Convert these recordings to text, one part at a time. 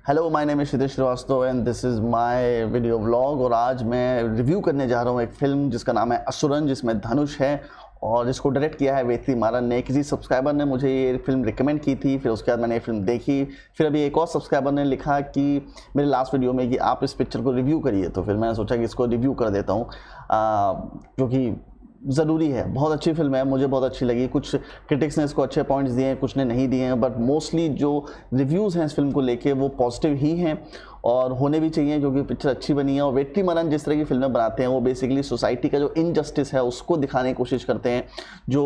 Hello, my name is Kshitij Shrivastava and this is my video vlog. और आज मैं review करने जा रहा हूँ एक फ़िल्म जिसका नाम है असुरन, जिसमें धनुष है और जिसको डायरेक्ट किया है वेत्री मारन ने। किसी सब्सक्राइबर ने मुझे ये फिल्म रिकमेंड की थी, फिर उसके बाद मैंने ये फिल्म देखी। फिर अभी एक और सब्सक्राइबर ने लिखा कि मेरे लास्ट वीडियो में कि आप इस पिक्चर को रिव्यू करिए, तो फिर मैंने सोचा कि इसको रिव्यू कर देता हूँ क्योंकि ज़रूरी है। बहुत अच्छी फिल्म है, मुझे बहुत अच्छी लगी। कुछ क्रिटिक्स ने इसको अच्छे पॉइंट्स दिए हैं, कुछ ने नहीं दिए हैं, बट मोस्टली जो रिव्यूज़ हैं इस फिल्म को लेके वो पॉजिटिव ही हैं और होने भी चाहिए क्योंकि पिक्चर अच्छी बनी है। और वेट्री मारन जिस तरह की फिल्में बनाते हैं वो बेसिकली सोसाइटी का जो इनजस्टिस है उसको दिखाने की कोशिश करते हैं। जो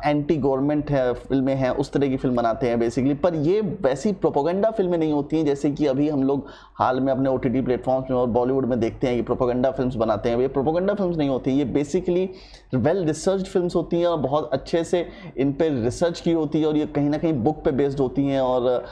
एंटी गवर्नमेंट है फिल्में हैं उस तरह की फिल्म बनाते हैं बेसिकली। पर ये वैसी प्रोपेगेंडा फिल्में नहीं होती हैं जैसे कि अभी हम लोग हाल में अपने OTT प्लेटफॉर्म्स में और बॉलीवुड में देखते हैं कि प्रोपेगेंडा फिल्म्स बनाते हैं। ये प्रोपेगेंडा फिल्म्स नहीं होती, ये बेसिकली वेल रिसर्च्ड फिल्म्स होती हैं और बहुत अच्छे से इन पर रिसर्च की होती है और ये कहीं ना कहीं बुक पे बेस्ड होती हैं। और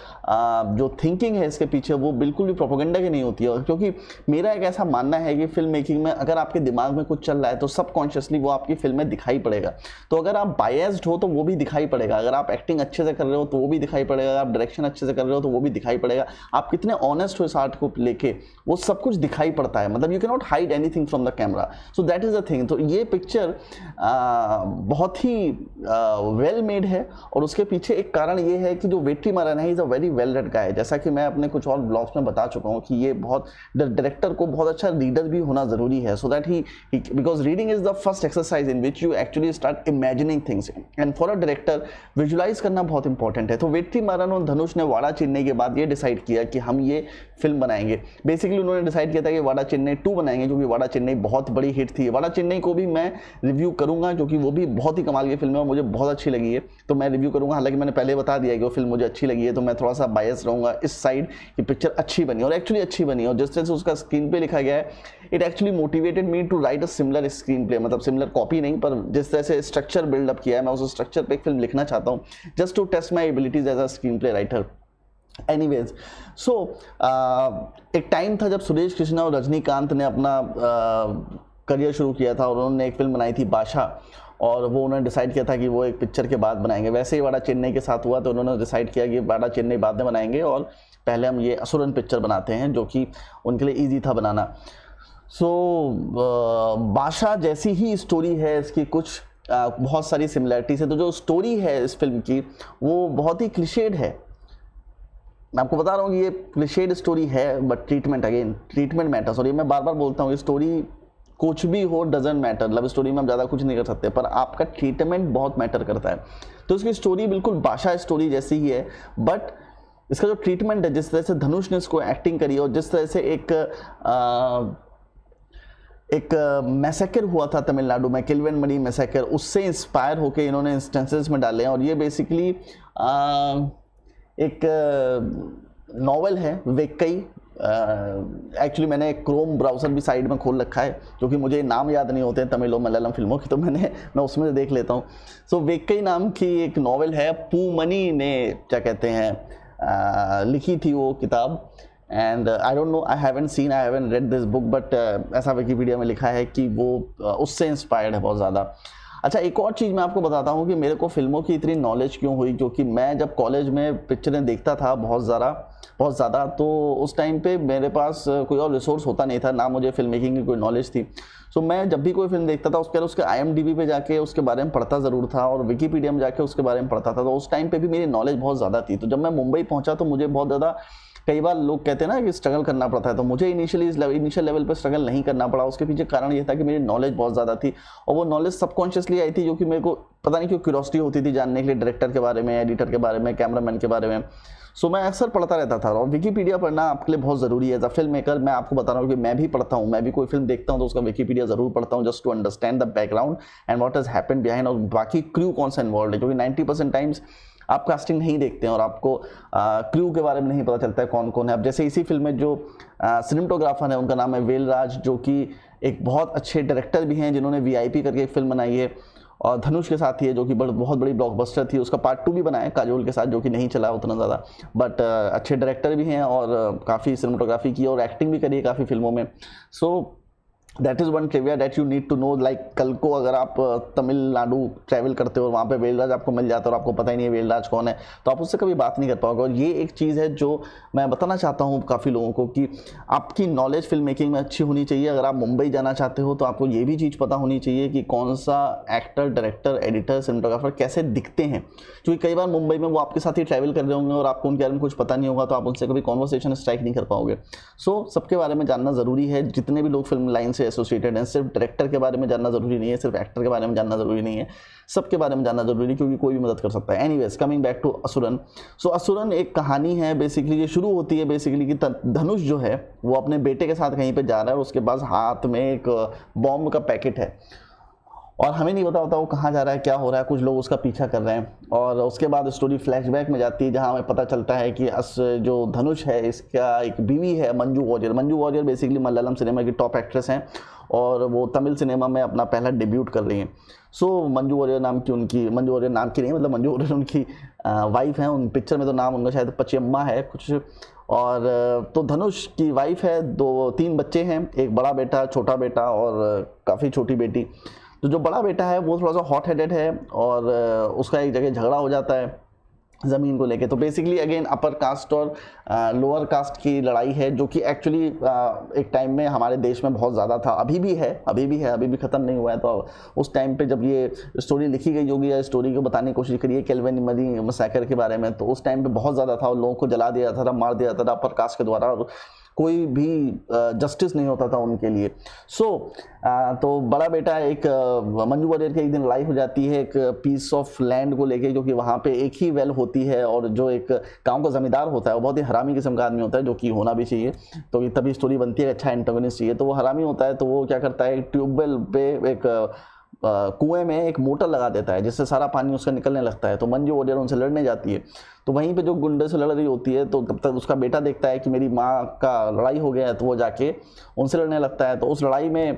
जो थिंकिंग है इसके पीछे वो बिल्कुल भी प्रोपेगेंडा की नहीं होती है। क्योंकि मेरा एक ऐसा मानना है कि फिल्म मेकिंग में अगर आपके दिमाग में कुछ चल रहा है तो सबकॉन्शियसली वो आपकी फिल्म में दिखाई पड़ेगा। तो अगर आप बायस्ड हो तो वो भी दिखाई पड़ेगा, अगर आप एक्टिंग अच्छे से कर रहे हो तो वो भी दिखाई पड़ेगा, अगर आप डायरेक्शन अच्छे से कर रहे हो तो वो भी दिखाई पड़ेगा, आप कितने ऑनेस्ट हो इस आर्ट को लेके वो सब कुछ दिखाई पड़ता है। मतलब you can not hide anything from the camera, so that is the thing. तो ये पिक्चर बहुत ही वेल मेड है और उसके पीछे एक कारण ये है कि जो वेट्री मारन है is a very well read guy. जैसा कि मैं अपने कुछ और ब्लॉग्स में बता चुका हूँ कि ये बहुत डायरेक्टर को बहुत अच्छा रीडर भी होना जरूरी है, so that he because reading is the first exercise in which you actually start imagining things and for a director visualize करना बहुत इंपॉर्टेंट है। तो वेट्री मारन और धनुष ने वाड़ा चेन्नई के बाद ये डिसाइड किया कि हम ये फिल्म बनाएंगे। बेसिकली उन्होंने डिसाइड किया था कि वाड़ा चेन्नई 2 बनाएंगे क्योंकि वाड़ा चेन्नई बहुत बड़ी हिट थी। वाड़ा चेन्नई को भी मैं रिव्यू करूंगा क्योंकि वो भी बहुत ही कमाल की फिल्म है और मुझे बहुत अच्छी लगी है, तो मैं रिव्यू करूंगा। हालांकि मैंने पहले बता दिया कि वो फिल्म मुझे अच्छी लगी है, तो मैं थोड़ा सा बायस रहूंगा इस साइड कि पिक्चर अच्छी बनी और एक्चुअली अच्छी बनी। और जिस तरह से उसका स्क्रीन प्ले लिखा गया है it actually motivated me to write a similar screen play, मतलब सिमिलर कॉपी नहीं पर जिस तरह से स्ट्रक्चर बिल्डअप किया है मैं उस स्ट्रक्चर पे एक फिल्म लिखना चाहता हूँ just to test my abilities as a screen play writer. Anyways so एक टाइम था जब सुरेश कृष्णा और रजनीकांत ने अपना करियर शुरू किया था और उन्होंने एक फिल्म बनाई थी बादशाह और वो उन्होंने डिसाइड किया था कि वो एक पिक्चर के बाद बनाएंगे। वैसे ही वाड़ा चेन्नई के साथ हुआ तो उन्होंने डिसाइड किया कि वाड़ा चेन्नई बाद में बनाएंगे और पहले हम ये असुरन पिक्चर बनाते हैं जो कि उनके लिए ईजी था बनाना। सो बादशाह जैसी ही स्टोरी है इसकी, कुछ बहुत सारी सिमिलरिटीज है। तो जो स्टोरी है इस फिल्म की वो बहुत ही क्लिशेड है। मैं आपको बता रहा हूँ कि ये क्लिशेड स्टोरी है बट ट्रीटमेंट मैटर्स। और ये मैं बार बार बोलता हूँ ये स्टोरी कुछ भी हो डजेंट मैटर। लव स्टोरी में हम ज़्यादा कुछ नहीं कर सकते पर आपका ट्रीटमेंट बहुत मैटर करता है। तो इसकी स्टोरी बिल्कुल बादशाह स्टोरी जैसी ही है बट इसका जो ट्रीटमेंट है, जिस तरह से धनुष ने इसको एक्टिंग करी और जिस तरह से एक मैसेकर हुआ था तमिलनाडु में, किल्वन मणि मैसेकर, उससे इंस्पायर होकर इन्होंने इंस्टेंसेस में डाले हैं। और ये बेसिकली एक नॉवल है वेक्कई। एक्चुअली मैंने एक क्रोम ब्राउज़र भी साइड में खोल रखा है क्योंकि मुझे नाम याद नहीं होते हैं तमिल और मलयालम फिल्मों के, तो मैं उसमें से देख लेता हूँ। सो वेक्कई नाम की एक नॉवल है, पूमनी ने क्या कहते हैं लिखी थी वो किताब। And I don't know, I haven't read this book but ऐसा विकिपीडिया में लिखा है कि वो उससे इंस्पायर्ड है बहुत ज़्यादा। अच्छा, एक और चीज़ मैं आपको बताता हूँ कि मेरे को फिल्मों की इतनी नॉलेज क्यों हुई, क्योंकि मैं जब कॉलेज में पिक्चरें देखता था बहुत ज़्यादा, तो उस टाइम पे मेरे पास कोई और रिसोर्स होता नहीं था, ना मुझे फिल्म मेकिंग की कोई नॉलेज थी। सो मैं जब भी कोई फिल्म देखता था उसके IMDb पे जाके उसके बारे में पढ़ता ज़रूर था और विकिपीडिया में जाके उसके बारे में पढ़ता था। तो उस टाइम पे भी मेरी नॉलेज बहुत ज़्यादा थी। तो जब मैं मुंबई पहुँचा तो मुझे बहुत ज़्यादा, कई बार लोग कहते हैं ना कि स्ट्रगल करना पड़ता है, तो मुझे इनिशियल लेवल पर स्ट्रगल नहीं करना पड़ा। उसके पीछे कारण ये था कि मेरी नॉलेज बहुत ज़्यादा थी और वो नॉलेज सबकॉन्शियसली आई थी, जो कि मेरे को पता नहीं क्यों क्यूरियोसिटी होती थी जानने के लिए डायरेक्टर के बारे में, एडिटर के बारे में, कैमरामैन के बारे में। सो मैं अक्सर पढ़ता रहता था और विकिपीडिया पढ़ना आपके लिए बहुत ज़रूरी है। एज अ फिल्म मेकर मैं आपको बता रहा हूँ कि मैं भी पढ़ता हूँ, मैं भी कोई फिल्म देखता हूँ तो उसका विकिपीडिया ज़रूर पढ़ता हूँ just to understand the background and what has happened behind, और बाकी क्रू कौन सा इन्वॉल्व है। क्योंकि 90% टाइम्स आप कास्टिंग नहीं देखते हैं और आपको क्रू के बारे में नहीं पता चलता है कौन कौन है। अब जैसे इसी फिल्म में जो सिनेमेटोग्राफर है उनका नाम है वेलराज, जो कि एक बहुत अच्छे डायरेक्टर भी हैं जिन्होंने VIP करके एक फिल्म बनाई है और धनुष के साथ ही है जो कि बहुत बड़ी ब्लॉकबस्टर थी। उसका पार्ट 2 भी बनाया काजोल के साथ जो कि नहीं चला उतना ज़्यादा, बट अच्छे डायरेक्टर भी हैं और काफ़ी सिनेमेटोग्राफी की और एक्टिंग भी करी है काफ़ी फिल्मों में। So that is one trivia that you need to know. Like कल को अगर आप तमिलनाडु ट्रैवल करते हो और वहाँ पे वेलराज आपको मिल जाता है और आपको पता ही नहीं है वेलराज कौन है, तो आप उससे कभी बात नहीं कर पाओगे। और ये एक चीज़ है जो मैं बताना चाहता हूँ काफ़ी लोगों को कि आपकी नॉलेज फिल्म मेकिंग में अच्छी होनी चाहिए। अगर आप मुंबई जाना चाहते हो तो आपको ये भी चीज़ पता होनी चाहिए कि कौन सा एक्टर, डायरेक्टर, एडिटर, सिनेमाटोग्राफर कैसे दिखते हैं, क्योंकि कई बार मुंबई में वो आपके साथ ही ट्रैवल कर रहे होंगे और आपको उनके बारे में कुछ पता नहीं होगा, तो आप उनसे कभी कॉन्वर्सेशन स्ट्राइक नहीं कर पाओगे। सो सबके बारे में जानना ज़रूरी है, जितने भी लोग फिल्म लाइन से एसोसिएटेड हैं। सिर्फ डायरेक्टर के बारे में जानना जरूरी नहीं है, सिर्फ एक्टर के बारे में जानना जरूरी नहीं है, सबके बारे में जानना जरूरी है, क्योंकि कोई भी मदद कर सकता है। Anyways, coming back to Asuran. So Asuran एक कहानी है बेसिकली, ये शुरू होती है बेसिकली कि धनुष जो है वो अपने बेटे के साथ कहीं पे जा रहा है और उसके पास हाथ में एक बॉम्ब का पैकेट है और हमें नहीं पता होता वो कहाँ जा रहा है, क्या हो रहा है, कुछ लोग उसका पीछा कर रहे हैं। और उसके बाद स्टोरी फ्लैशबैक में जाती है जहाँ हमें पता चलता है कि जो धनुष है इसका एक बीवी है मंजू वारियर। मंजू वारियर बेसिकली मलयालम सिनेमा की टॉप एक्ट्रेस हैं और वो तमिल सिनेमा में अपना पहला डेब्यूट कर रही हैं। सो मंजू वारियर नाम की नहीं, मतलब मंजू वारियर उनकी वाइफ है। उन पिक्चर में तो नाम उनका शायद पचियम्मा है कुछ। और तो धनुष की वाइफ है, 2-3 बच्चे हैं, एक बड़ा बेटा, छोटा बेटा और काफ़ी छोटी बेटी। तो जो बड़ा बेटा है वो थोड़ा सा हॉट हेडेड है और उसका एक जगह झगड़ा हो जाता है ज़मीन को लेके। तो बेसिकली अगेन अपर कास्ट और लोअर कास्ट की लड़ाई है, जो कि एक्चुअली एक टाइम में हमारे देश में बहुत ज़्यादा था, अभी भी है, ख़त्म नहीं हुआ है। तो उस टाइम पे जब ये स्टोरी लिखी गई होगी या स्टोरी को बताने की कोशिश करी है केल्विन मरी मैसेकर के बारे में, तो उस टाइम पे बहुत ज़्यादा था और लोगों को जला दिया जाता था, मार दिया जाता था अपर कास्ट के द्वारा और कोई भी जस्टिस नहीं होता था उनके लिए। तो बड़ा बेटा एक मंजू वारियर की एक दिन लड़ाई हो जाती है एक पीस ऑफ लैंड को लेके, जो कि वहाँ पे एक ही वेल होती है और जो एक गांव का जमींदार होता है वो बहुत ही हरामी किस्म का आदमी होता है, जो कि होना भी चाहिए। तो तभी स्टोरी बनती है, अच्छा एंटागोनिस्ट चाहिए। तो वो हरामी होता है, तो वो क्या करता है, ट्यूबवेल पे एक कुएं में एक मोटर लगा देता है जिससे सारा पानी उसका निकलने लगता है। तो मंजू वारियर उनसे लड़ने जाती है, तो वहीं पे जो गुंडे से लड़ रही होती है, तो तब तक उसका बेटा देखता है कि मेरी माँ का लड़ाई हो गया है, तो वो जाके उनसे लड़ने लगता है। तो उस लड़ाई में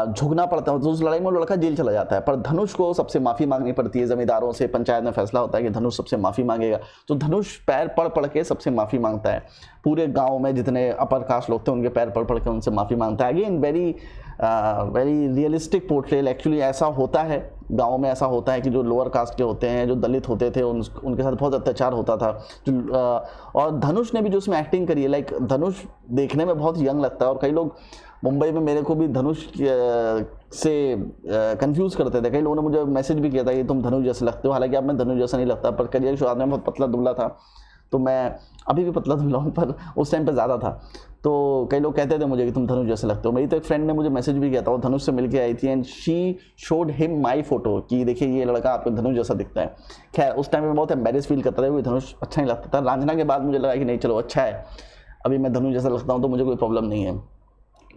झुकना पड़ता है, तो उस लड़ाई में वो लड़का जेल चला जाता है। पर धनुष को सबसे माफ़ी मांगनी पड़ती है जमींदारों से। पंचायत में फैसला होता है कि धनुष सबसे माफ़ी मांगेगा, तो धनुष पैर पड़ के सबसे माफ़ी मांगता है। पूरे गाँव में जितने अपर कास्ट लोग थे उनके पैर पड़ के उनसे माफ़ी मांगता है। Again very realistic portrayal. Actually ऐसा होता है, गाँव में ऐसा होता है कि जो लोअर कास्ट के होते हैं, जो दलित होते थे, उनके साथ बहुत अत्याचार होता था। और धनुष ने भी जो उसमें एक्टिंग करी है, लाइक धनुष देखने में बहुत यंग लगता है और कई लोग मुंबई में मेरे को भी धनुष से कंफ्यूज करते थे। कई लोगों ने मुझे मैसेज भी किया था कि तुम धनुष जैसे लगते हो, हालांकि अब मैं धनुष जैसा नहीं लगता, पर करियर शुरुआत में बहुत पतला दुबला था, तो मैं अभी भी पतला दुबला हूँ, पर उस टाइम पे ज़्यादा था। तो कई लोग कहते थे मुझे कि तुम धनुष जैसे लगते हो। मेरी तो एक फ्रेंड ने मुझे मैसेज भी किया था, वो धनुष से मिलके आई थी and she showed him my photo कि देखिए ये लड़का आपको धनुष जैसा दिखता है। खैर उस टाइम में बहुत एम्बेरेस फील करता था क्योंकि धनुष अच्छा नहीं लगता था। रांझना के बाद मुझे लगा कि नहीं चलो अच्छा है, अभी मैं धनुष जैसा लगता हूँ तो मुझे कोई प्रॉब्लम नहीं है।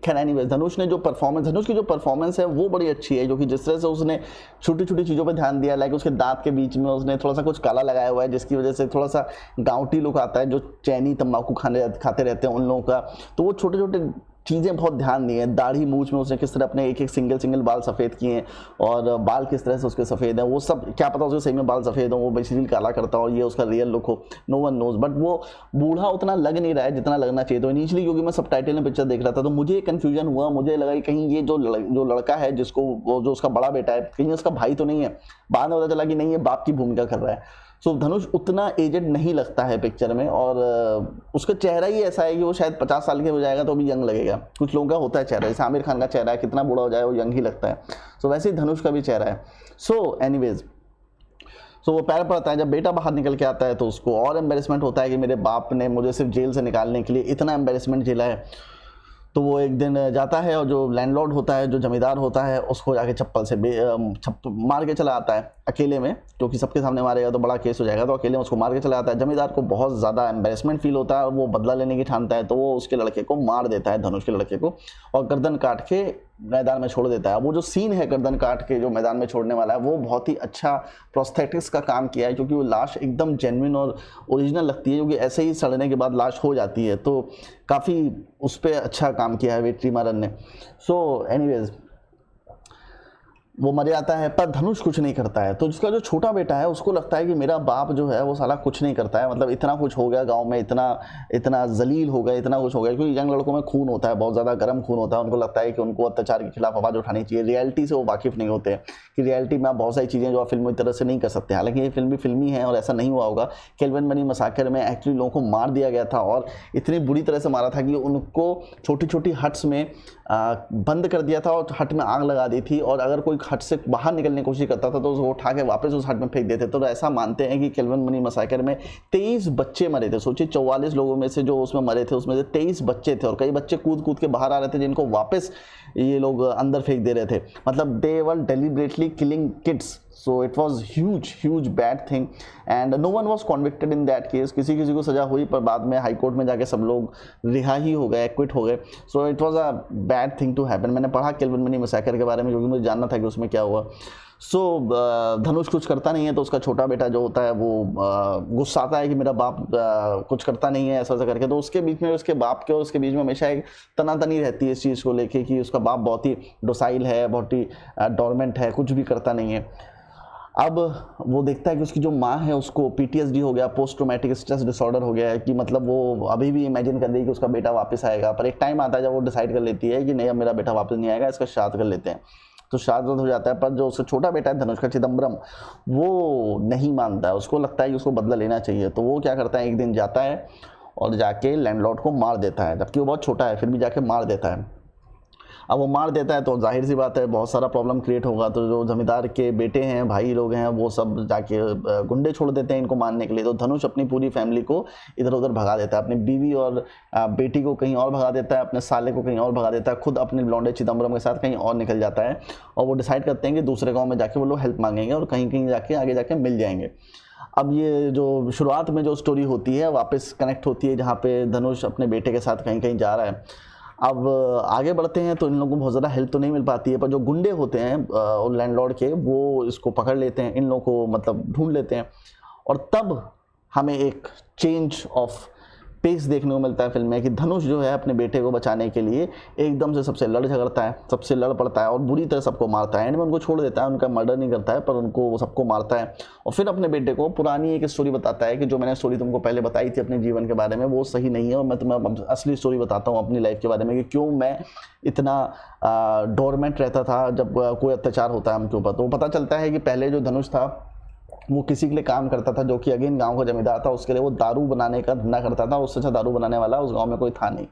खैर एनीवेज, धनुष की जो परफॉर्मेंस है वो बड़ी अच्छी है, जो कि जिस तरह से उसने छोटी छोटी चीज़ों पे ध्यान दिया, लाइक उसके दांत के बीच में उसने थोड़ा सा कुछ काला लगाया हुआ है जिसकी वजह से थोड़ा सा गांवटी लुक आता है, जो चैनी तंबाकू खाते रहते हैं उन लोगों का। तो वो छोटे छोटे चीज़ें बहुत ध्यान दी हैं। दाढ़ी मूछ में उसने किस तरह अपने एक सिंगल बाल सफ़ेद किए हैं और बाल किस तरह से उसके सफ़ेद हैं, वो सब क्या पता उसके सही में बाल सफ़ेद हो, वो बेसिकली काला करता और ये उसका रियल लुक हो, नो वन नोज। बट वो बूढ़ा उतना लग नहीं रहा है जितना लगना चाहिए। तो इनिशियली क्योंकि मैं सबटाइटल में पिक्चर देख रहा था तो मुझे कन्फ्यूजन हुआ, मुझे लगा कि कहीं ये जो लड़का है जिसको वो जो उसका बड़ा बेटा है, कहीं उसका भाई तो नहीं है। बाद में पता चला कि नहीं, ये बाप की भूमिका कर रहा है। सो धनुष उतना एजेड नहीं लगता है पिक्चर में और उसका चेहरा ही ऐसा है कि वो शायद 50 साल के हो जाएगा तो भी यंग लगेगा। कुछ लोगों का होता है चेहरा, जैसे आमिर खान का चेहरा है, कितना बूढ़ा हो जाए वो यंग ही लगता है। सो वैसे ही धनुष का भी चेहरा है। सो एनीवेज, वो पैर पड़ता है। जब बेटा बाहर निकल के आता है तो उसको और एम्बेरसमेंट होता है कि मेरे बाप ने मुझे सिर्फ जेल से निकालने के लिए इतना एम्बेरसमेंट झेला है। तो वो एक दिन जाता है और जो लैंडलॉर्ड होता है, जो जमींदार होता है, उसको जाके चप्पल से मार के चला आता है अकेले में, क्योंकि सबके सामने मारेगा तो बड़ा केस हो जाएगा। तो अकेले में उसको मार के चला आता है। जमींदार को बहुत ज़्यादा एम्बेरसमेंट फील होता है और वो बदला लेने की ठानता है, तो वो उसके लड़के को मार देता है, धनुष के लड़के को, और गर्दन काट के मैदान में छोड़ देता है। वो जो सीन है गर्दन काट के जो मैदान में छोड़ने वाला है, वो बहुत ही अच्छा प्रोस्थेटिक्स का काम किया है, क्योंकि वो लाश एकदम जेन्युइन और ओरिजिनल लगती है, क्योंकि ऐसे ही सड़ने के बाद लाश हो जाती है। तो काफ़ी उस पर अच्छा काम किया है वेट्री मारन ने। सो एनीवेज, वो मर जाता है, पर धनुष कुछ नहीं करता है। तो जिसका जो छोटा बेटा है उसको लगता है कि मेरा बाप जो है वो साला कुछ नहीं करता है, मतलब इतना कुछ हो गया गांव में, इतना इतना जलील हो गया, इतना कुछ हो गया। क्योंकि यंग लड़कों में खून होता है, बहुत ज़्यादा गर्म खून होता है, उनको लगता है कि उनको अत्याचार के खिलाफ आवाज़ उठानी चाहिए। रियलिटी से वो वाकिफ़ नहीं होते कि रियलिटी में आप बहुत सारी चीज़ें जो आप फिल्मी तरह से नहीं कर सकते। हालांकि ये फिल्म भी फिल्मी है और ऐसा नहीं हुआ होगा। केल्विन मनी मसाकर में एक्चुअली लोगों को मार दिया गया था और इतनी बुरी तरह से मारा था कि उनको छोटी छोटी हट्स में बंद कर दिया था और हट में आग लगा दी थी, और अगर कोई हट से बाहर निकलने की कोशिश करता था तो उसको उठा के वापस उस हट में फेंक देते। तो ऐसा मानते हैं कि केल्विन मनी मसाकर में 23 बच्चे मरे थे। सोचिए 44 लोगों में से जो उसमें मरे थे उसमें से 23 बच्चे थे, और कई बच्चे कूद कूद के बाहर आ रहे थे जिनको वापस ये लोग अंदर फेंक दे रहे थे। मतलब they were deliberately killing kids. So it was huge bad thing and no one was convicted in that case। किसी को सजा हुई, पर बाद में हाई कोर्ट में जाके सब लोग रिहा ही हो गए, एक्विट हो गए। So it was a bad thing to happen. मैंने पढ़ा केल्विन मनी मसाकर के बारे में क्योंकि मुझे जानना था कि उसमें क्या हुआ। सो धनुष कुछ करता नहीं है, तो उसका छोटा बेटा जो होता है वो गुस्साता है कि मेरा बाप कुछ करता नहीं है ऐसा ऐसा करके। तो उसके बीच में, उसके बाप के और उसके बीच में हमेशा एक तनातनी रहती है इस चीज़ को लेके कि उसका बाप बहुत ही डोसाइल है, बहुत ही डोरमेंट है, कुछ भी करता नहीं है। अब वो देखता है कि उसकी जो माँ है उसको PTSD हो गया, पोस्ट ट्रोमेटिक स्ट्रेस डिसऑर्डर हो गया है, कि मतलब वो अभी भी इमेजिन कर रही है कि उसका बेटा वापस आएगा। पर एक टाइम आता है जब वो डिसाइड कर लेती है कि नहीं, अब मेरा बेटा वापस नहीं आएगा, इसका श्राद्ध कर लेते हैं। तो श्राद्ध हो जाता है। पर जो उसका छोटा बेटा है धनुष का, चिदम्बरम, वो नहीं मानता है। उसको लगता है कि उसको बदला लेना चाहिए। तो वो क्या करता है, एक दिन जाता है और जाके लैंडलॉर्ड को मार देता है, जबकि वो बहुत छोटा है फिर भी जाके मार देता है। अब वो मार देता है तो जाहिर सी बात है बहुत सारा प्रॉब्लम क्रिएट होगा। तो जो जमींदार के बेटे हैं, भाई लोग हैं, वो सब जाके गुंडे छोड़ देते हैं इनको मारने के लिए। तो धनुष अपनी पूरी फैमिली को इधर उधर भगा देता है, अपनी बीवी और बेटी को कहीं और भगा देता है, अपने साले को कहीं और भगा देता है, खुद अपने लौंडे चिदम्बरम के साथ कहीं और निकल जाता है। और वो डिसाइड करते हैं कि दूसरे गाँव में जाके वो लोग हेल्प मांगेंगे और कहीं कहीं जाके आगे जाके मिल जाएंगे। अब ये जो शुरुआत में जो स्टोरी होती है वापस कनेक्ट होती है, जहाँ पे धनुष अपने बेटे के साथ कहीं कहीं जा रहा है। अब आगे बढ़ते हैं तो इन लोगों को बहुत ज़्यादा हेल्प तो नहीं मिल पाती है, पर जो गुंडे होते हैं और लैंडलॉर्ड के, वो इसको पकड़ लेते हैं, इन लोगों को मतलब ढूंढ लेते हैं। और तब हमें एक चेंज ऑफ पेस देखने को मिलता है फिल्म में कि धनुष जो है अपने बेटे को बचाने के लिए एकदम से सबसे लड़ झगड़ता है, सबसे लड़ पड़ता है और बुरी तरह सबको मारता है। एंड में उनको छोड़ देता है, उनका मर्डर नहीं करता है, पर उनको सबको मारता है। और फिर अपने बेटे को पुरानी एक स्टोरी बताता है कि जो मैंने स्टोरी तुमको पहले बताई थी अपने जीवन के बारे में, वो सही नहीं है, और मैं तुम्हें असली स्टोरी बताता हूँ अपनी लाइफ के बारे में कि क्यों मैं इतना डोरमेंट रहता था जब कोई अत्याचार होता है हमके ऊपर। तो पता चलता है कि पहले जो धनुष था वो किसी के लिए काम करता था, जो कि अगेन गांव का जमींदार था, उसके लिए वो दारू बनाने का धंधा करता था। उससे अच्छा दारू बनाने वाला उस गांव में कोई था नहीं।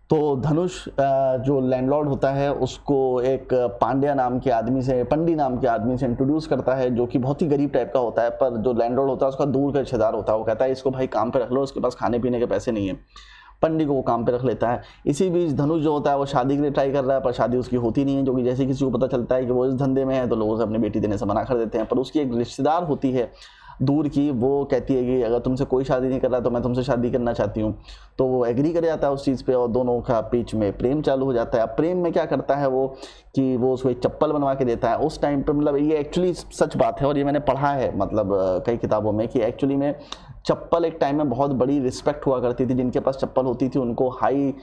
तो धनुष जो लैंडलॉर्ड होता है उसको एक पांड्या नाम के आदमी से, पंडी नाम के आदमी से इंट्रोड्यूस करता है, जो कि बहुत ही गरीब टाइप का होता है। पर जो लैंडलॉर्ड होता है उसका दूर का रिश्तेदार होता है। वो कहता है इसको भाई काम पे रख लो, उसके पास खाने पीने के पैसे नहीं है। पंडी को वो काम पे रख लेता है। इसी बीच धनुष जो होता है वो शादी के लिए ट्राई कर रहा है, पर शादी उसकी होती नहीं है, जो कि जैसे किसी को पता चलता है कि वो इस धंधे में है तो लोगों से अपनी बेटी देने से मना कर देते हैं। पर उसकी एक रिश्तेदार होती है दूर की, वो कहती है कि अगर तुमसे कोई शादी नहीं कर रहा तो मैं तुमसे शादी करना चाहती हूँ। तो वो एग्री कर जाता है उस चीज़ पे और दोनों का बीच में प्रेम चालू हो जाता है। अब प्रेम में क्या करता है वो कि वो उसको एक चप्पल बनवा के देता है उस टाइम पे। मतलब ये एक्चुअली सच बात है और ये मैंने पढ़ा है मतलब कई किताबों में कि एक्चुअली में चप्पल एक टाइम में बहुत बड़ी रिस्पेक्ट हुआ करती थी। जिनके पास चप्पल होती थी उनको हाई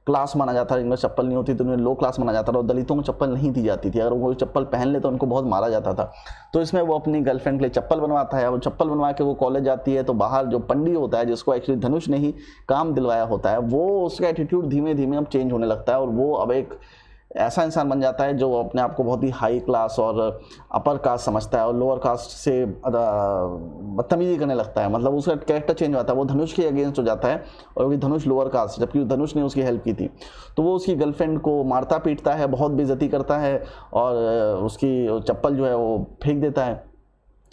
क्लास माना जाता था, जिनमें चप्पल नहीं होती तो उन्हें लो क्लास माना जाता था। और दलितों को चप्पल नहीं दी जाती थी, अगर वो चप्पल पहन ले तो उनको बहुत मारा जाता था। तो इसमें वो अपनी गर्लफ्रेंड के लिए चप्पल बनवाता है। वो चप्पल बनवा के वो कॉलेज जाती है तो बाहर जो पंडी होता है, जिसको एक्चुअली धनुष ने ही काम दिलवाया होता है, वो उसका एटीट्यूड धीमे धीमे अब चेंज होने लगता है और वो अब एक ऐसा इंसान बन जाता है जो अपने आप को बहुत ही हाई क्लास और अपर कास्ट समझता है और लोअर कास्ट से बदतमीजी करने लगता है। मतलब उसका कैरेक्टर चेंज होता है, वो धनुष के अगेंस्ट हो जाता है और वो धनुष लोअर कास्ट, जबकि धनुष ने उसकी हेल्प की थी। तो वो उसकी गर्लफ्रेंड को मारता पीटता है, बहुत बेइज्जती करता है और उसकी चप्पल जो है वो फेंक देता है।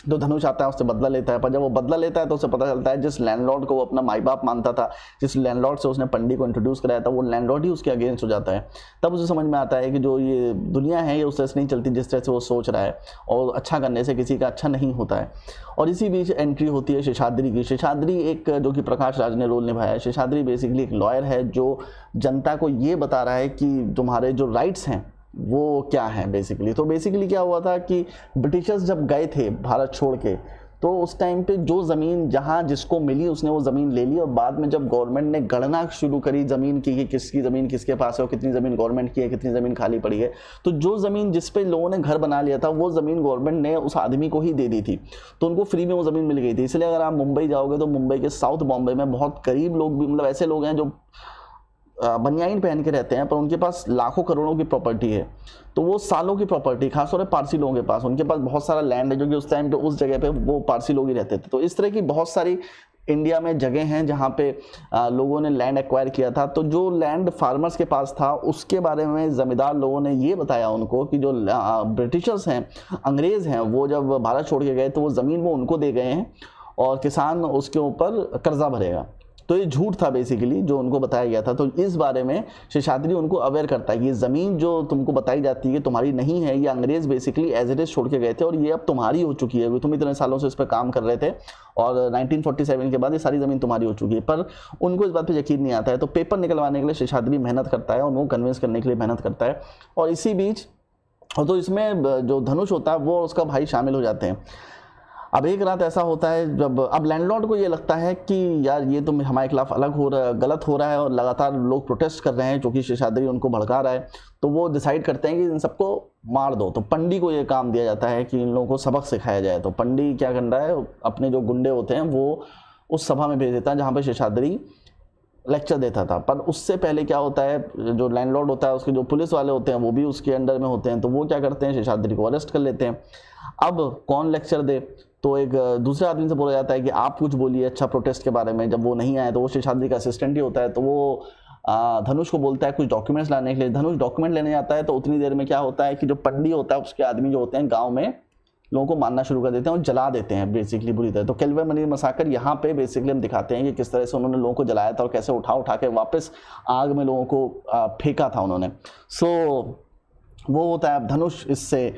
तो धनुष आता है, उससे बदला लेता है। पर जब वो बदला लेता है तो उसे पता चलता है जिस लैंडलॉर्ड को वो अपना माई बाप मानता था, जिस लैंडलॉर्ड से उसने पंडी को इंट्रोड्यूस कराया था, वो लैंडलॉर्ड ही उसके अगेंस्ट हो जाता है। तब उसे समझ में आता है कि जो ये दुनिया है ये उस तरह से नहीं चलती जिस तरह से वो सोच रहा है, और अच्छा करने से किसी का अच्छा नहीं होता है। और इसी बीच एंट्री होती है शेषाद्री की। शेषाद्री एक जो कि प्रकाश राज ने रोल निभाया है। शेषाद्री बेसिकली एक लॉयर है जो जनता को ये बता रहा है कि तुम्हारे जो राइट्स हैं वो क्या है बेसिकली। तो बेसिकली क्या हुआ था कि ब्रिटिशर्स जब गए थे भारत छोड़ के, तो उस टाइम पे जो ज़मीन जहाँ जिसको मिली उसने वो ज़मीन ले ली, और बाद में जब गवर्नमेंट ने गणना शुरू करी ज़मीन की कि किसकी ज़मीन किसके पास है और कितनी ज़मीन गवर्नमेंट की है, कितनी ज़मीन खाली पड़ी है, तो जो ज़मीन जिस पे लोगों ने घर बना लिया था वो ज़मीन गवर्नमेंट ने उस आदमी को ही दे दी थी, तो उनको फ्री में वो ज़मीन मिल गई थी। इसलिए अगर आप मुंबई जाओगे तो मुंबई के साउथ बॉम्बे में बहुत गरीब लोग भी, मतलब ऐसे लोग हैं जो बनियाइन पहन के रहते हैं पर उनके पास लाखों करोड़ों की प्रॉपर्टी है, तो वो सालों की प्रॉपर्टी, खासतौर पर पारसी लोगों के पास, उनके पास बहुत सारा लैंड है जो कि उस टाइम पे उस जगह पे वो पारसी लोग ही रहते थे। तो इस तरह की बहुत सारी इंडिया में जगह हैं जहाँ पे लोगों ने लैंड एक्वायर किया था। तो जो लैंड फार्मर्स के पास था उसके बारे में ज़मींदार लोगों ने ये बताया उनको कि जो ब्रिटिशर्स हैं, अंग्रेज़ हैं, वो जब भारत छोड़ के गए तो वो ज़मीन वो उनको दे गए हैं और किसान उसके ऊपर कर्जा भरेगा। तो ये झूठ था बेसिकली जो उनको बताया गया था। तो इस बारे में शेषाद्री उनको अवेयर करता है कि ये ज़मीन जो तुमको बताई जाती है तुम्हारी नहीं है, ये अंग्रेज़ बेसिकली एज इट इज़ छोड़ के गए थे और ये अब तुम्हारी हो चुकी है, तुम इतने सालों से इस पर काम कर रहे थे और 1947 के बाद ये सारी ज़मीन तुम्हारी हो चुकी है। पर उनको इस बात पर यकीन नहीं आता है, तो पेपर निकलवाने के लिए शेषाद्री मेहनत करता है और उनको कन्विंस करने के लिए मेहनत करता है। और इसी बीच तो इसमें जो धनुष होता है वो और उसका भाई शामिल हो जाते हैं। अब एक रात ऐसा होता है जब अब लैंडलॉर्ड को ये लगता है कि यार ये तो हमारे खिलाफ अलग हो रहा है, गलत हो रहा है और लगातार लोग प्रोटेस्ट कर रहे हैं क्योंकि शेषाद्री उनको भड़का रहा है, तो वो डिसाइड करते हैं कि इन सबको मार दो। तो पंडी को ये काम दिया जाता है कि इन लोगों को सबक सिखाया जाए। तो पंडी क्या कर रहा है, अपने जो गुंडे होते हैं वो उस सभा में भेज देता है जहाँ पर शेषाद्री लेक्चर देता था। पर उससे पहले क्या होता है, जो लैंडलॉर्ड होता है उसके जो पुलिस वाले होते हैं वो भी उसके अंडर में होते हैं, तो वो क्या करते हैं, शेषाद्री को अरेस्ट कर लेते हैं। अब कौन लेक्चर दे, तो एक दूसरे आदमी से बोला जाता है कि आप कुछ बोलिए अच्छा प्रोटेस्ट के बारे में। जब वो नहीं आए तो वो शेषाद्री का असिस्टेंट ही होता है, तो वो धनुष को बोलता है कुछ डॉक्यूमेंट्स लाने के लिए। धनुष डॉक्यूमेंट लेने जाता है तो उतनी देर में क्या होता है कि जो पंडी होता है उसके आदमी जो होते हैं गाँव में लोगों को मारना शुरू कर देते हैं और जला देते हैं बेसिकली बुरी तरह। तो कैल्वे मनी मसाकर यहाँ पे बेसिकली हम दिखाते हैं कि किस तरह से उन्होंने लोगों को जलाया था और कैसे उठा के वापस आग में लोगों को फेंका था उन्होंने। सो वो होता है। अब धनुष इससे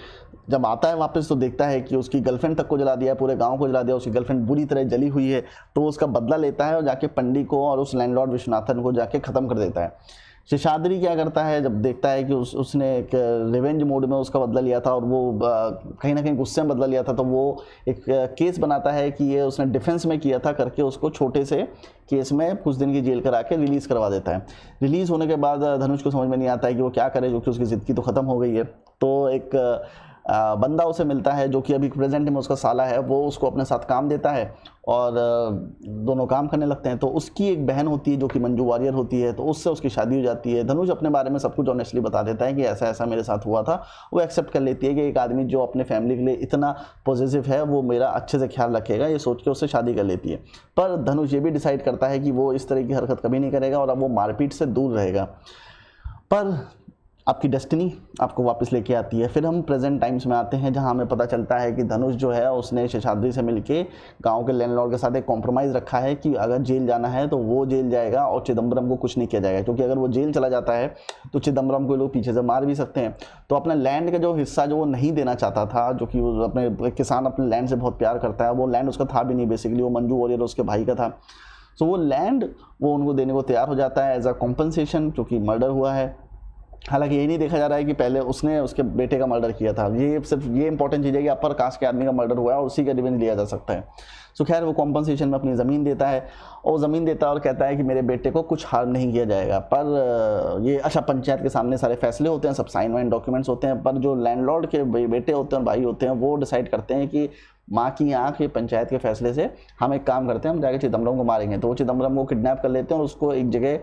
जब आता है वापस तो देखता है कि उसकी गर्लफ्रेंड तक को जला दिया, पूरे गांव को जला दिया, उसकी गर्लफ्रेंड बुरी तरह जली हुई है, तो उसका बदला लेता है और जाके पंडी को और उस लैंडलॉर्ड विश्वनाथन को जाके ख़त्म कर देता है। शेषाद्री क्या करता है, जब देखता है कि उसने एक रिवेंज मोड में उसका बदला लिया था और वो कहीं ना कहीं गुस्से में बदला लिया था, तो वो एक केस बनाता है कि ये उसने डिफेंस में किया था करके उसको छोटे से केस में कुछ दिन की जेल करा के रिलीज़ करवा देता है। रिलीज़ होने के बाद धनुष को समझ में नहीं आता है कि वो क्या करे, क्योंकि उसकी ज़िंदगी तो ख़त्म हो गई है। तो एक बंदा उसे मिलता है जो कि अभी प्रेजेंट में उसका साला है, वो उसको अपने साथ काम देता है और दोनों काम करने लगते हैं। तो उसकी एक बहन होती है जो कि मंजू वारियर होती है, तो उससे उसकी शादी हो जाती है। धनुष अपने बारे में सब कुछ ऑनेस्टली बता देता है कि ऐसा ऐसा मेरे साथ हुआ था। वो एक्सेप्ट कर लेती है कि एक आदमी जो अपने फैमिली के लिए इतना पॉजिटिव है वो मेरा अच्छे से ख्याल रखेगा, ये सोच के उससे शादी कर लेती है। पर धनुष ये भी डिसाइड करता है कि वो इस तरह की हरकत कभी नहीं करेगा और अब वो मारपीट से दूर रहेगा। पर आपकी डेस्टिनी आपको वापस लेके आती है। फिर हम प्रेजेंट टाइम्स में आते हैं जहां हमें पता चलता है कि धनुष जो है उसने शेषाद्री से मिलके गांव के लैंडलॉर्ड के साथ एक कॉम्प्रोमाइज़ रखा है कि अगर जेल जाना है तो वो जेल जाएगा और चिदम्बरम को कुछ नहीं किया जाएगा, क्योंकि अगर वो जेल चला जाता है तो चिदम्बरम को लोग पीछे से मार भी सकते हैं। तो अपना लैंड का जो हिस्सा जो वो नहीं देना चाहता था, जो कि वो अपने किसान अपने लैंड से बहुत प्यार करता है, वो लैंड उसका था भी नहीं, बेसिकली वो मंजू वारियर उसके भाई का था। तो वो लैंड वो उनको देने को तैयार हो जाता है एज अ कॉम्पनसेशन, क्योंकि मर्डर हुआ है। हालांकि ये नहीं देखा जा रहा है कि पहले उसने उसके बेटे का मर्डर किया था, ये सिर्फ ये इंपॉर्टेंट चीज़ है कि अपर कास्ट के आदमी का मर्डर हुआ है और उसी का रिवेंज लिया जा सकता है। सो खैर वो कॉम्पनसेशन में अपनी ज़मीन देता है और ज़मीन देता है और कहता है कि मेरे बेटे को कुछ हार्म नहीं किया जाएगा। पर ये अच्छा पंचायत के सामने सारे फैसले होते हैं, सब साइन वाइन डॉक्यूमेंट्स होते हैं, पर जो लैंडलॉर्ड के बेटे होते हैं, भाई होते हैं, वो डिसाइड करते हैं कि माँ की आँख ये पंचायत के फैसले से हम एक काम करते हैं, हम जाके चिदम्बरम को मारेंगे। तो वो चिदम्बरम को किडनैप कर लेते हैं और उसको एक जगह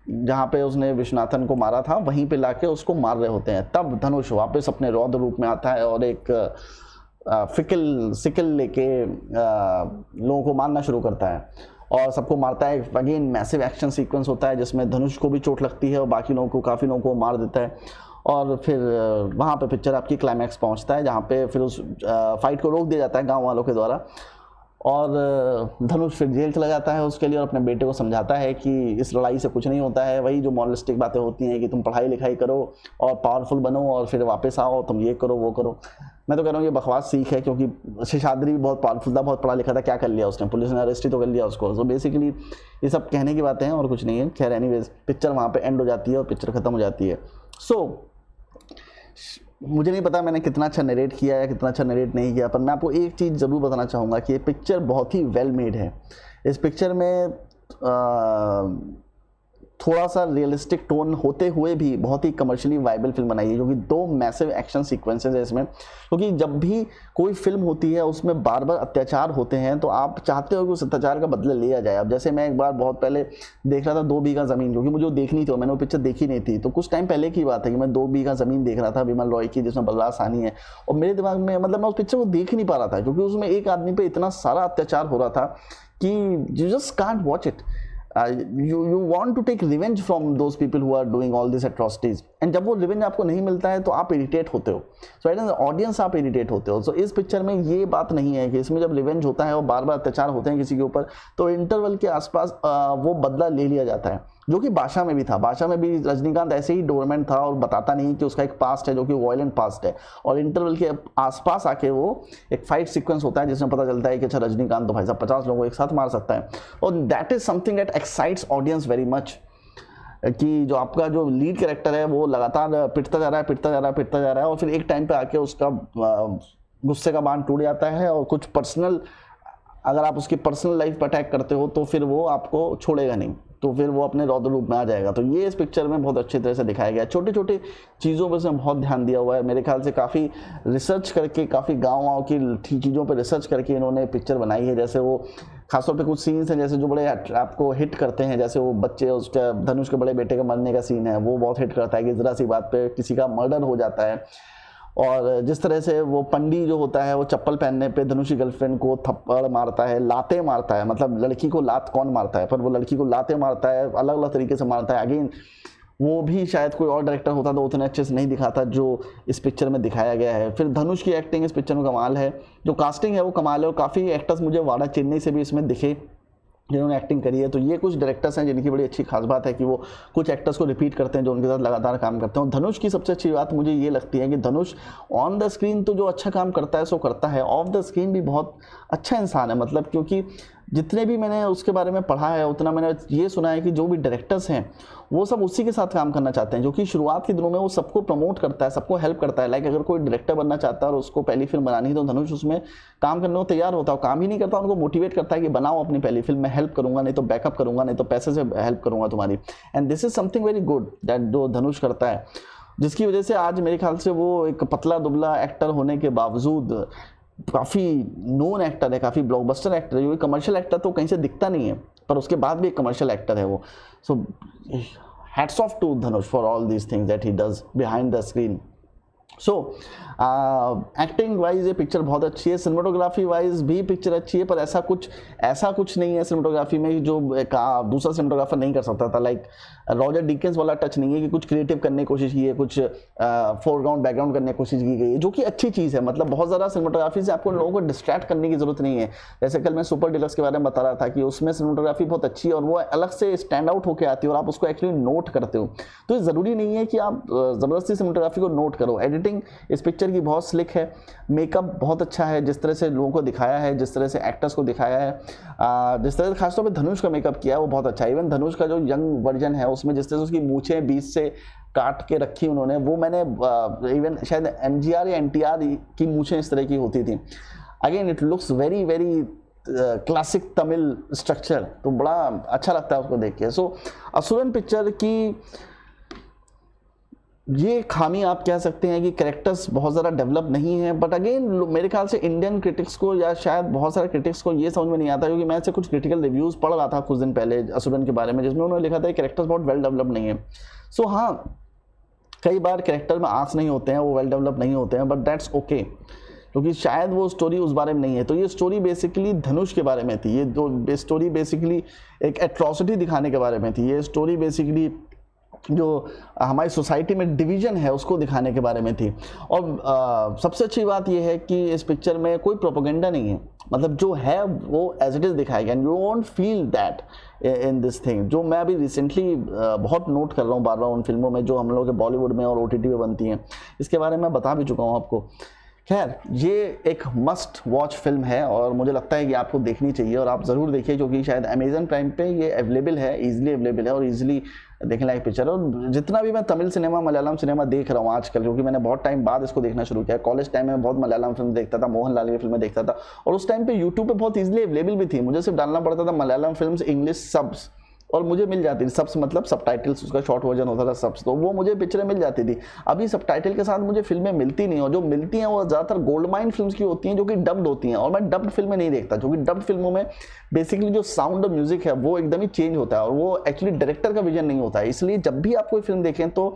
जहाँ पे उसने विश्वनाथन को मारा था वहीं पे लाके उसको मार रहे होते हैं। तब धनुष वापस अपने रौद्र रूप में आता है और एक सिकल लेके लोगों को मारना शुरू करता है और सबको मारता है। अगेन मैसिव एक्शन सीक्वेंस होता है जिसमें धनुष को भी चोट लगती है और बाकी लोगों को, काफ़ी लोगों को मार देता है। और फिर वहाँ पे पिक्चर आपकी क्लाइमैक्स पहुँचता है जहाँ पे फिर उस फाइट को रोक दिया जाता है गाँव वालों के द्वारा और धनुष फिर जेल चला जाता है उसके लिए और अपने बेटे को समझाता है कि इस लड़ाई से कुछ नहीं होता है। वही जो मॉरलिस्टिक बातें होती हैं कि तुम पढ़ाई लिखाई करो और पावरफुल बनो और फिर वापस आओ, तुम ये करो वो करो। मैं तो कह रहा हूँ ये बकवास सीख है, क्योंकि शेषाद्री भी बहुत पावरफुल था, बहुत पढ़ा लिखा था, क्या कर लिया उसने, पुलिस ने अरेस्ट ही तो कर लिया उसको। तो बेसिकली ये सब कहने की बातें हैं और कुछ नहीं है। खैर एनीवेज पिक्चर वहाँ पर एंड हो जाती है और पिक्चर ख़त्म हो जाती है। सो मुझे नहीं पता मैंने कितना अच्छा नरेट किया या कितना अच्छा नरेट नहीं किया, पर मैं आपको एक चीज़ ज़रूर बताना चाहूँगा कि ये पिक्चर बहुत ही वेल मेड है। इस पिक्चर में थोड़ा सा रियलिस्टिक टोन होते हुए भी बहुत ही कमर्शियली वाइबल फिल्म बनाई है, क्योंकि 2 मैसिव एक्शन सीक्वेंसेस है इसमें। क्योंकि जब भी कोई फिल्म होती है उसमें बार बार अत्याचार होते हैं तो आप चाहते हो कि उस अत्याचार का बदला लिया जाए। अब जैसे मैं एक बार बहुत पहले देख रहा था 2 बीघा ज़मीन, क्योंकि मुझे वो देखनी थी और मैंने वो पिक्चर देखी नहीं थी, तो कुछ टाइम पहले की बात है कि मैं 2 बीघा ज़मीन देख रहा था विमल रॉय की, जिसमें बलराज साहनी है। और मेरे दिमाग में मतलब मैं उस पिक्चर को देख ही नहीं पा रहा था, क्योंकि उसमें एक आदमी पर इतना सारा अत्याचार हो रहा था कि you just can't watch it. you want to take revenge from those people who are doing all these atrocities, and जब वो revenge आपको नहीं मिलता है तो आप इरिटेट होते हो। सो एज एन ऑडियंस आप इरिटेट होते हो। सो इस पिक्चर में ये बात नहीं है कि इसमें जब रिवेंज होता है और बार बार अत्याचार होते हैं किसी के ऊपर, तो इंटरवल के आसपास वो बदला ले लिया जाता है, जो कि बादशाह में भी था। बादशाह में भी रजनीकांत ऐसे ही डोरमैन था और बताता नहीं कि उसका एक पास्ट है जो कि वायलेंट पास्ट है, और इंटरवल के आसपास आके वो एक फाइट सीक्वेंस होता है जिसमें पता चलता है कि अच्छा रजनीकांत तो भाई साहब 50 लोगों को एक साथ मार सकता है। और that is something that excites audience very much, कि जो आपका जो लीड कैरेक्टर है वो लगातार पिटता जा रहा है और फिर एक टाइम पे आके उसका गुस्से का बांध टूट जाता है, और कुछ पर्सनल, अगर आप उसकी पर्सनल लाइफ पर अटैक करते हो तो फिर वो आपको छोड़ेगा नहीं, तो फिर वो अपने रौद्र रूप में आ जाएगा। तो ये इस पिक्चर में बहुत अच्छी तरह से दिखाया गया है। छोटे छोटे चीज़ों पर से बहुत ध्यान दिया हुआ है। मेरे ख्याल से काफ़ी रिसर्च करके, काफ़ी गाँव की चीज़ों पर रिसर्च करके इन्होंने पिक्चर बनाई है। जैसे वो खासतौर पे कुछ सीन्स हैं जैसे जो बड़े आपको हिट करते हैं, जैसे वो बच्चे उसका धनुष के बड़े बेटे का मरने का सीन है, वो बहुत हिट करता है कि ज़रा सी बात पे किसी का मर्डर हो जाता है। और जिस तरह से वो पंडी जो होता है वो चप्पल पहनने पे धनुष की गर्लफ्रेंड को थप्पड़ मारता है, लाते मारता है, मतलब लड़की को लात कौन मारता है, पर वो लड़की को लाते मारता है, अलग अलग तरीके से मारता है। अगेन वो भी शायद कोई और डायरेक्टर होता तो उतने अच्छे से नहीं दिखाता जो इस पिक्चर में दिखाया गया है। फिर धनुष की एक्टिंग इस पिक्चर में कमाल है, जो कास्टिंग है वो कमाल है, और काफ़ी एक्टर्स मुझे वाड़ा चेन्नई से भी इसमें दिखे जिन्होंने एक्टिंग करी है। तो ये कुछ डायरेक्टर्स हैं जिनकी बड़ी अच्छी खास बात है कि वो कुछ एक्टर्स को रिपीट करते हैं जो उनके साथ लगातार काम करते हैं। और धनुष की सबसे अच्छी बात मुझे ये लगती है कि धनुष ऑन द स्क्रीन तो जो अच्छा काम करता है सो करता है, ऑफ द स्क्रीन भी बहुत अच्छा इंसान है। मतलब क्योंकि जितने भी मैंने उसके बारे में पढ़ा है उतना मैंने ये सुना है कि जो भी डायरेक्टर्स हैं वो सब उसी के साथ काम करना चाहते हैं, जो कि शुरुआत के दिनों में वो सबको प्रमोट करता है, सबको हेल्प करता है। लाइक अगर कोई डायरेक्टर बनना चाहता है और उसको पहली फिल्म बनानी है तो धनुष उसमें काम करने को तैयार होता है, काम ही नहीं करता, उनको मोटिवेट करता है कि बनाओ अपनी पहली फिल्म, मैं हेल्प करूंगा, नहीं तो बैकअप करूंगा, नहीं तो पैसे से हेल्प करूंगा तुम्हारी। And this is something very good that जो धनुष करता है, जिसकी वजह से आज मेरे ख्याल से वो एक पतला दुबला एक्टर होने के बावजूद काफ़ी नोन एक्टर है, काफ़ी ब्लॉकबस्टर एक्टर है। कमर्शियल एक्टर तो कहीं से दिखता नहीं है, पर उसके बाद भी एक कमर्शियल एक्टर है वो। So hats off to Dhanush for all these things that he does behind the screen. So acting wise ये पिक्चर बहुत अच्छी है, सिनेमाटोग्राफी वाइज भी पिक्चर अच्छी है, पर ऐसा कुछ नहीं है सिनेमाटोग्राफी में जो दूसरा सिनेमाटोग्राफर नहीं कर सकता था। लाइक रॉजर डिकिंस वाला टच नहीं है कि कुछ क्रिएटिव करने की कोशिश की है, कुछ फोरग्राउंड बैकग्राउंड करने की कोशिश की गई है, जो कि अच्छी चीज़ है। मतलब बहुत ज़्यादा सिनेमाटोग्राफी से आपको लोगों को डिस्ट्रैक्ट करने की जरूरत नहीं है। जैसे कल मैं सुपर डिलक्स के बारे में बता रहा था कि उसमें सिनेमाटोग्राफी बहुत अच्छी है और वो अलग से स्टैंड आउट होकर आती है और आप उसको एक्चुअली नोट करते हो। तो ज़रूरी नहीं है कि आप ज़बरदस्ती सिनेमाटोग्राफी को नोट करो। एडिटिंग इस पिक्चर की बहुत स्लिक है, मेकअप बहुत अच्छा है, जिस तरह से लोगों को दिखाया है, जिस तरह से एक्टर्स को दिखाया है, जिस तरह से खासतौर पे धनुष का मेकअप किया है वो बहुत अच्छा है। इवन धनुष का जो यंग वर्जन है उसमें जिस तरह से उसकी मूछें बीच से काट के रखी उन्होंने, वो मैंने इवन शायद MGR या NTR की मूछें इस तरह की होती थी। Again it looks very very classic Tamil structure, तो बड़ा अच्छा लगता है उसको देख के। सो असुरन पिक्चर की ये खामी आप कह सकते हैं कि कैरेक्टर्स बहुत ज़्यादा डेवलप नहीं है। बट अगेन मेरे ख्याल से इंडियन क्रिटिक्स को या शायद बहुत सारे क्रिटिक्स को ये समझ में नहीं आता, क्योंकि मैं ऐसे कुछ क्रिटिकल रिव्यूज़ पढ़ रहा था कुछ दिन पहले असुरन के बारे में, जिसमें उन्होंने लिखा था कैरेक्टर्स बहुत वेल डेवलप नहीं है। सो हाँ, कई बार कैरेक्टर में आंख नहीं होते हैं, वो वेल डेवलप नहीं होते हैं, बट दैट्स ओके, क्योंकि शायद वो स्टोरी उस बारे में नहीं है। तो ये स्टोरी बेसिकली धनुष के बारे में थी, ये स्टोरी बेसिकली एक एट्रॉसिटी दिखाने के बारे में थी, ये स्टोरी बेसिकली जो हमारी सोसाइटी में डिवीजन है उसको दिखाने के बारे में थी। और सबसे अच्छी बात यह है कि इस पिक्चर में कोई प्रोपेगेंडा नहीं है, मतलब जो है वो एज इट इज़ दिखाया गया, and you won't feel that in this thing. जो मैं अभी रिसेंटली बहुत नोट कर रहा हूँ बार बार उन फिल्मों में जो हम लोग के बॉलीवुड में और OTT पे बनती हैं, इसके बारे में बता भी चुका हूँ आपको खैर ये एक मस्ट वॉच फिल्म है और मुझे लगता है कि आपको देखनी चाहिए और आप ज़रूर देखिए, क्योंकि शायद अमेजन प्राइम पे ये अवेलेबल है, ईजिली अवेलेबल है और ईजिली देखने लायक पिक्चर है। और जितना भी मैं तमिल सिनेमा मलयालम सिनेमा देख रहा हूँ आजकल, क्योंकि मैंने बहुत टाइम बाद इसको देखना शुरू किया। कॉलेज टाइम में बहुत मलयालम फिल्म देखता था, मोहनलाल की फिल्में देखता था और उस टाइम पे यूट्यूब पे बहुत ईजिली अवेलेबल भी थी। मुझे सिर्फ डालना पड़ता था मलयालम फिल्म इंग्लिश सब्स और मुझे मिल जाती थी। सब्स मतलब सबटाइटल्स, उसका शॉर्ट वर्जन होता था सब्स, तो वो मुझे पिक्चरें मिल जाती थी। अभी सबटाइटल के साथ मुझे फिल्में मिलती नहीं, और जो मिलती हैं वो ज़्यादातर गोल्ड माइन फिल्म्स की होती हैं जो कि डब्ड होती हैं, और मैं डब्ड फिल्में नहीं देखता, क्योंकि डब्ड फिल्मों में बेसिकली जो साउंड और म्यूजिक है वो एकदम ही चेंज होता है और वो एक्चुअली डायरेक्टर का विजन नहीं होता है। इसलिए जब भी आप कोई फिल्म देखें तो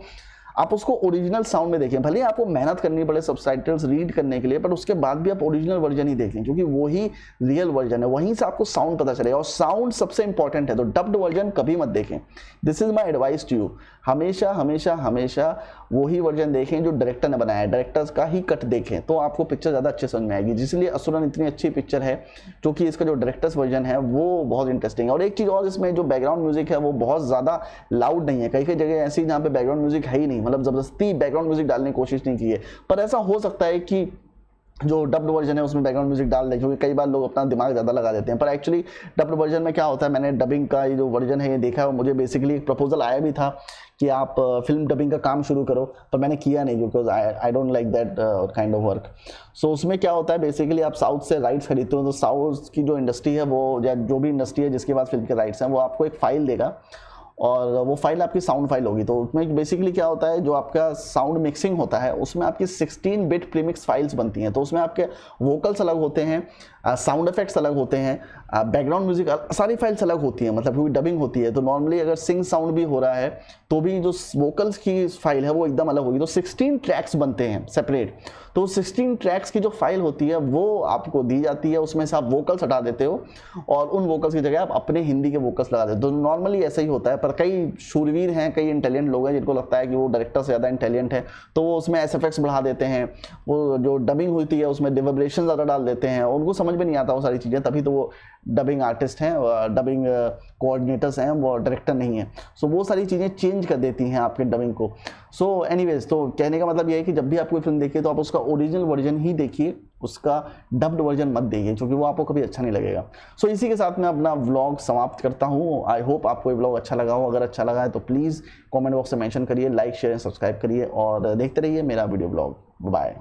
आप उसको ओरिजिनल साउंड में देखें। भले आपको मेहनत करनी पड़े सबटाइटल्स रीड करने के लिए, पर उसके बाद भी आप ओरिजिनल वर्जन ही देखें, क्योंकि वही रियल वर्जन है, वहीं से आपको साउंड पता चलेगा और साउंड सबसे इंपॉर्टेंट है। तो डब्ड वर्जन कभी मत देखें। This is my advice to you. हमेशा हमेशा हमेशा वही वर्जन देखें जो डायरेक्टर ने बनाया है, डायरेक्टर्स का ही कट देखें, तो आपको पिक्चर ज़्यादा अच्छे समझ में आएगी। जिसलिए असुरन इतनी अच्छी पिक्चर है, क्योंकि इसका जो डायरेक्टर्स वर्जन है वो बहुत इंटरेस्टिंग है। और एक चीज़ और, इसमें जो बैकग्राउंड म्यूजिक है वो बहुत ज़्यादा लाउड नहीं है। कई कई जगह ऐसी जहाँ पे बैकग्राउंड म्यूजिक है ही नहीं, मतलब ज़बरदस्ती बैकग्राउंड म्यूजिक डालने की कोशिश नहीं की है। पर ऐसा हो सकता है कि जो डब्ड वर्जन है उसमें बैकग्राउंड म्यूजिक डाल दें, क्योंकि कई बार लोग अपना दिमाग ज़्यादा लगा देते हैं। पर एक्चुअली डब्ड वर्जन में क्या होता है, मैंने डबिंग का ये जो वर्जन है ये देखा है और मुझे बेसिकली एक प्रपोजल आया भी था कि आप फिल्म डबिंग का काम शुरू करो, पर मैंने किया नहीं, because I don't like that kind of work. So उसमें क्या होता है, बेसिकली आप साउथ से राइट्स खरीदते हो, तो साउथ की जो इंडस्ट्री है वो, या जो भी इंडस्ट्री है जिसके पास फिल्म के राइट्स हैं, वो आपको एक फाइल देगा और वो फाइल आपकी साउंड फाइल होगी। तो उसमें बेसिकली क्या होता है, जो आपका साउंड मिक्सिंग होता है उसमें आपकी 16 बिट प्रीमिक्स फाइल्स बनती हैं। तो उसमें आपके वोकल्स अलग होते हैं, साउंड इफेक्ट्स अलग होते हैं, बैकग्राउंड म्यूजिक, सारी फाइल्स अलग होती हैं, मतलब क्योंकि डबिंग होती है। तो नॉर्मली अगर सिंग साउंड भी हो रहा है तो भी जो वोकल्स की फाइल है वो एकदम अलग होगी। तो 16 ट्रैक्स बनते हैं सेपरेट। तो 16 ट्रैक्स की जो फाइल होती है वो आपको दी जाती है, उसमें से आप वोकल्स हटा देते हो और उन वोकल्स की जगह आप अपने हिंदी के वोकल्स लगा देते हो। तो नॉर्मली ऐसा ही होता है, पर कई शूरवीर हैं, कई इंटेलिजेंट लोग हैं जिनको लगता है कि वो डायरेक्टर से ज़्यादा इंटेलिजेंट है, तो वो उसमें एसएफएक्स बढ़ा देते हैं, वो जो डबिंग होती है उसमें रिवर्बरेशन ज़्यादा डाल देते हैं, उनको समझ में नहीं आता वो सारी चीज़ें, तभी तो वो डबिंग आर्टिस्ट हैं, डबिंग कोऑर्डिनेटर्स हैं, वो डायरेक्टर नहीं है। सो वो सारी चीज़ें चेंज कर देती हैं आपके डबिंग को। सो एनीवेज, तो कहने का मतलब ये है कि जब भी आप कोई फिल्म देखिए तो आप उसका ओरिजिनल वर्जन ही देखिए, उसका डब्ड वर्जन मत देखिए, क्योंकि वो आपको कभी अच्छा नहीं लगेगा। सो इसी के साथ मैं अपना व्लॉग समाप्त करता हूँ। आई होप आपको ये व्लॉग अच्छा लगा हो। अगर अच्छा लगा है तो प्लीज़ कमेंट बॉक्स में मेंशन करिए, लाइक शेयर एंड सब्सक्राइब करिए और देखते रहिए मेरा वीडियो व्लॉग। बाय।